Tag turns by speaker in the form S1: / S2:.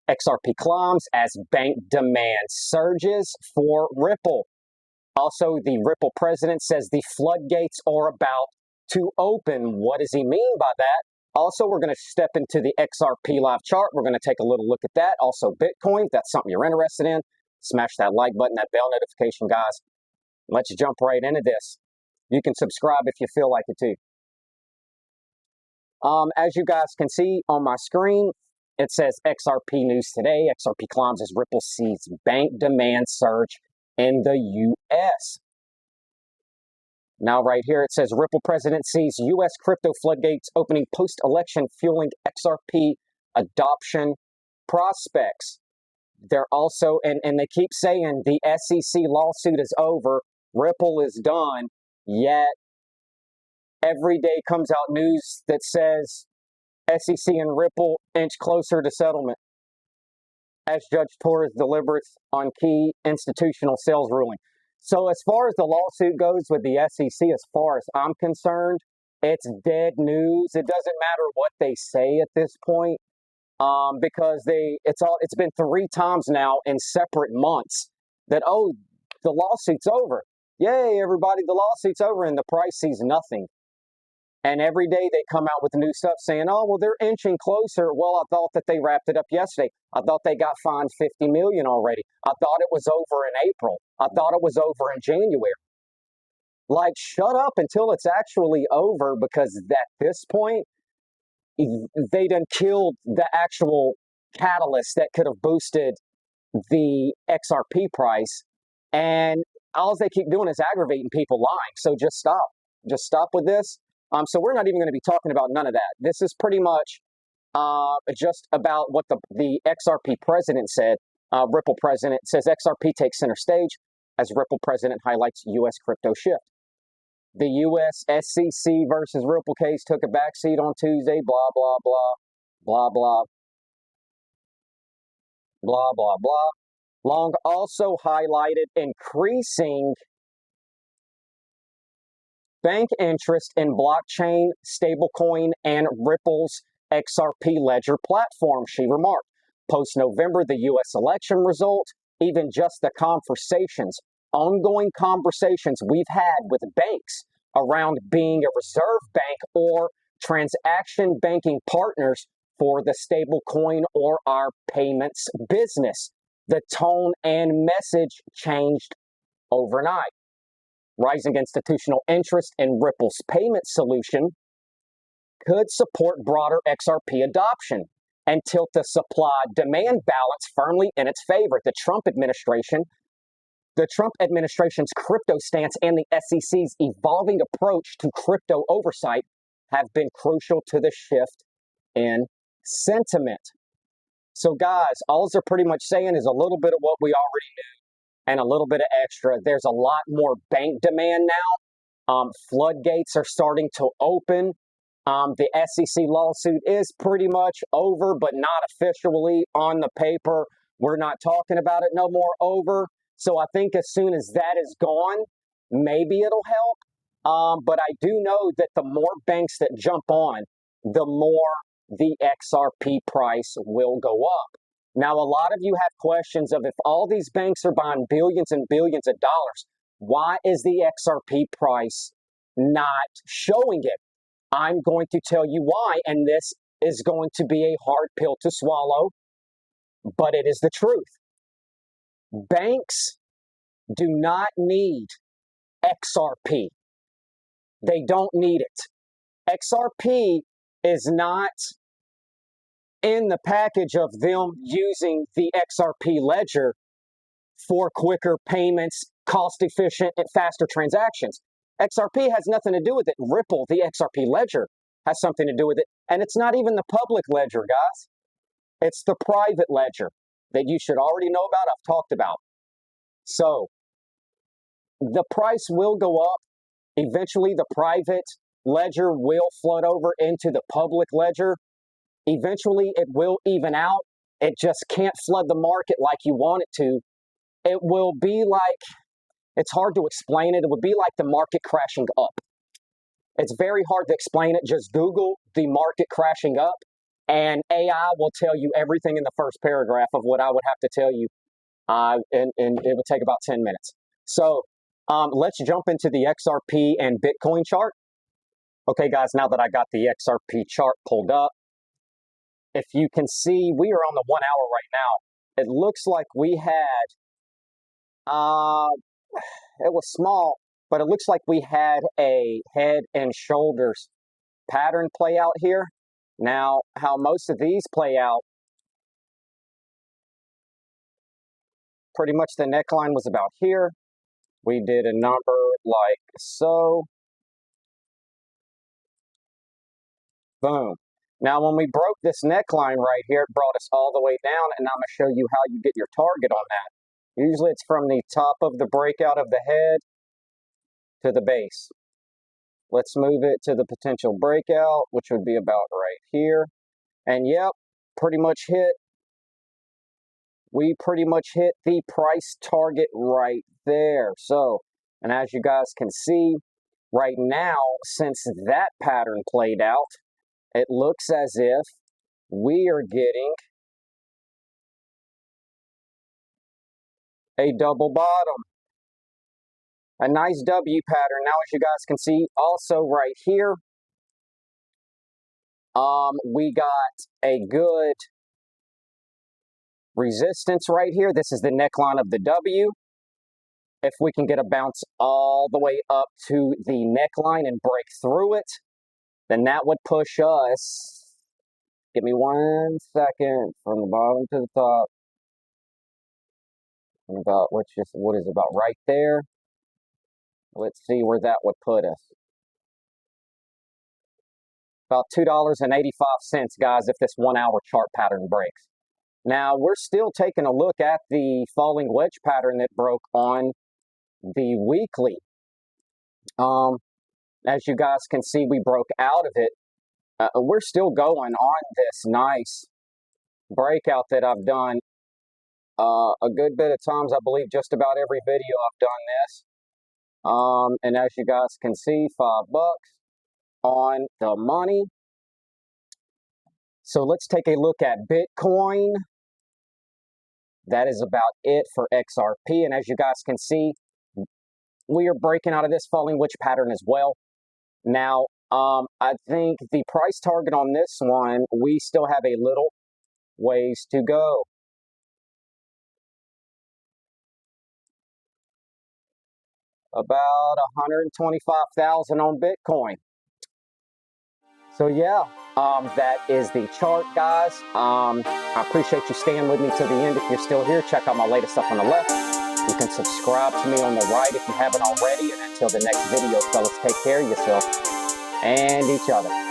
S1: XRP climbs as bank demand surges for Ripple. Also, the Ripple president says the floodgates are about to open. What does he mean by that? Also, we're going to step into the XRP live chart. We're going to take a little look at that. Also, Bitcoin, if that's something you're interested in. Smash that like button, that bell notification, guys. Let's jump right into this. You can subscribe if you feel like it too. As you guys can see on my screen, it says XRP news today. XRP climbs as Ripple sees bank demand surge in the U.S. Now right here it says Ripple president sees U.S. crypto floodgates opening post-election, fueling XRP adoption prospects. They're also, and they keep saying the SEC lawsuit is over, Ripple is done, yet every day comes out news that says SEC and Ripple inch closer to settlement as Judge Torres deliberates on key institutional sales ruling. So as far as the lawsuit goes with the SEC, as far as I'm concerned, it's dead news. It doesn't matter what they say at this point, because it's been 3 times now in separate months that, oh, the lawsuit's over. Yay, everybody, the lawsuit's over, and the price sees nothing. And every day they come out with new stuff saying, oh, well, they're inching closer. Well, I thought that they wrapped it up yesterday. I thought they got fined $50 million already. I thought it was over in April. I thought it was over in January. Like, shut up until it's actually over, because at this point, they done killed the actual catalyst that could have boosted the XRP price. And all they keep doing is aggravating people lying. So just stop. Just stop with this. So we're not even going to be talking about none of that. This is pretty much just about what the XRP president said. Ripple president says XRP takes center stage as Ripple president highlights U.S. crypto shift. The U.S. SEC versus Ripple case took a backseat on Tuesday, blah, blah, blah, blah, blah, blah, blah, blah. Long also highlighted increasing bank interest in blockchain, stablecoin, and Ripple's XRP ledger platform, she remarked. Post-November, the U.S. election result, even just the ongoing conversations we've had with banks around being a reserve bank or transaction banking partners for the stablecoin or our payments business. The tone and message changed overnight. Rising institutional interest in Ripple's payment solution could support broader XRP adoption and tilt the supply-demand balance firmly in its favor. The Trump administration's crypto stance and the SEC's evolving approach to crypto oversight have been crucial to the shift in sentiment. So guys, all they're pretty much saying is a little bit of what we already knew and a little bit of extra. There's a lot more bank demand now. Floodgates are starting to open. The SEC lawsuit is pretty much over, but not officially on the paper. We're not talking about it no more over. So I think as soon as that is gone, maybe it'll help. But I do know that the more banks that jump on, the more the XRP price will go up. Now, a lot of you have questions of if all these banks are buying billions and billions of dollars, why is the XRP price not showing it? I'm going to tell you why, and this is going to be a hard pill to swallow, but it is the truth. Banks do not need XRP. They don't need it. XRP is not in the package of them using the XRP ledger for quicker payments, cost-efficient, and faster transactions. XRP has nothing to do with it. Ripple, the XRP ledger, has something to do with it. And it's not even the public ledger, guys. It's the private ledger that you should already know about, I've talked about. So the price will go up. Eventually, the private ledger will flood over into the public ledger. Eventually, it will even out. It just can't flood the market like you want it to. It will be like, it's hard to explain it. It would be like the market crashing up. It's very hard to explain it. Just Google the market crashing up. and AI will tell you everything in the first paragraph of what I would have to tell you, and it would take about 10 minutes. So let's jump into the XRP and Bitcoin chart. Okay, guys, now that I got the XRP chart pulled up, if you can see, we are on the 1 hour right now. It looks like we had, it was small, but it looks like we had a head and shoulders pattern play out here. Now, how most of these play out, pretty much the neckline was about here. We did a number like so. Boom. Now, when we broke this neckline right here, it brought us all the way down, and I'm going to show you how you get your target on that. Usually it's from the top of the breakout of the head to the base. Let's move it to the potential breakout, which would be about right here. And yep, we pretty much hit the price target right there. So, and as you guys can see, right now, since that pattern played out, it looks as if we are getting a double bottom, a nice W pattern. Now, as you guys can see, also right here, we got a good resistance right here. This is the neckline of the W. If we can get a bounce all the way up to the neckline and break through it, then that would push us, give me 1 second, from the bottom to the top, about, what is about right there. Let's see where that would put us. About $2.85, guys, if this 1 hour chart pattern breaks. Now, we're still taking a look at the falling wedge pattern that broke on the weekly. As you guys can see, we broke out of it. We're still going on this nice breakout that I've done a good bit of times. I believe just about every video I've done this. And as you guys can see, $5 on the money. So let's take a look at Bitcoin. That is about it for XRP. And as you guys can see, we are breaking out of this falling wedge pattern as well. Now, I think the price target on this one, we still have a little ways to go. About 125,000 on Bitcoin. So yeah, that is the chart, guys. I appreciate you staying with me to the end. If you're still here, check out my latest stuff on the left. You can subscribe to me on the right if you haven't already. And until the next video, fellas, take care of yourself and each other.